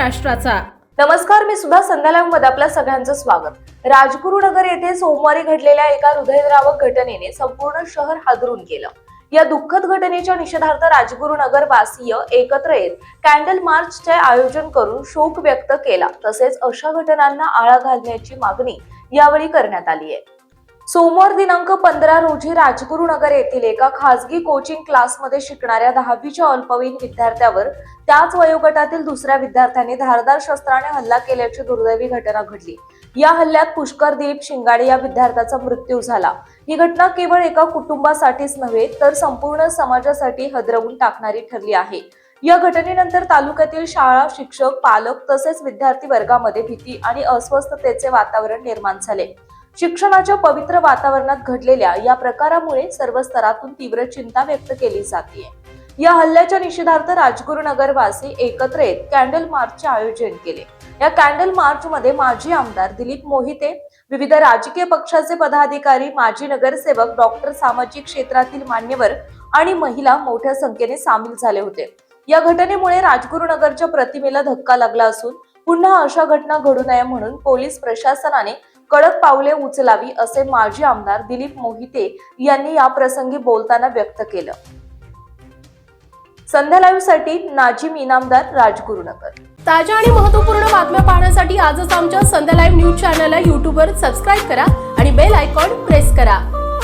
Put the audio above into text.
महाराष्ट्राचा। नमस्कार, मी सुद्धा संध्या लाईव्ह मध्ये आपल्या सगळ्यांचं स्वागत। राजगुरुनगर येथे सोमवारी घडलेल्या एका हृदयद्रावक घटनेने संपूर्ण शहर हादरून गेलं। या दुःखद घटनेच्या निषेधार्थ राजगुरुनगर वासीय एकत्र येत कॅन्डल मार्चचे आयोजन करून शोक व्यक्त केला। तसेच अशा घटनांना आळा घालण्याची मागणी यावेळी करण्यात आली आहे। सोमवार दिनांक 15 रोजी राजगुरुनगर येथील एका खासगी कोचिंग क्लासमध्ये शिकणाऱ्या 10वीच्या अल्पवयीन विद्यार्थ्यावर त्याच वयोगटातील दुसऱ्या विद्यार्थ्याने धारदार शस्त्राने हल्ला केल्याची दुर्दैवी घटना घडली। या हल्ल्यात पुष्कर दिलीप शिंगाडे या विद्यार्थ्याचा मृत्यू झाला। ही घटना केवळ एका कुटुंबासाठीच नव्हे तर संपूर्ण समाजासाठी हादरवून टाकणारी ठरली आहे। या घटनेनंतर तालुक्यातील शाळा, शिक्षक, पालक तसेच विद्यार्थी वर्गामध्ये भीती आणि अस्वस्थतेचे वातावरण निर्माण झाले। शिक्षणाच्या पवित्र वातावरणात घडलेल्या या प्रकारामुळे सर्व स्तरातून तीव्र चिंता व्यक्त केली जाते। या हल्ल्याच्या निषेधार्थ राजगुरुनगरवासी एकत्र येत कॅन्डल मार्चचे आयोजन केले। या कॅन्डल मार्च मध्ये माजी आमदार दिलीप मोहिते, विविध राजकीय पक्षाचे पदाधिकारी, माजी नगरसेवक, डॉक्टर, सामाजिक क्षेत्रातील मान्यवर आणि महिला मोठ्या संख्येने सामील झाले होते। या घटनेमुळे राजगुरुनगरच्या प्रतिमेला धक्का लागला असून पुन्हा अशा घटना घडू नये म्हणून पोलीस प्रशासनाने कडक पावले उचलावी असे माजी आमदार दिलीप मोहिते यांनी या प्रसंगी बोलताना व्यक्त केलं। संध्या लाईव्ह साठी नाजिम इनामदार, राजगुरुनगर। ताज्या आणि महत्त्वपूर्ण बातम्या पाहण्यासाठी आजच आमच्या संध्या लाईव्ह न्यूज चॅनलला YouTube वर सबस्क्राईब करा आणि बेल आयकॉन प्रेस करा।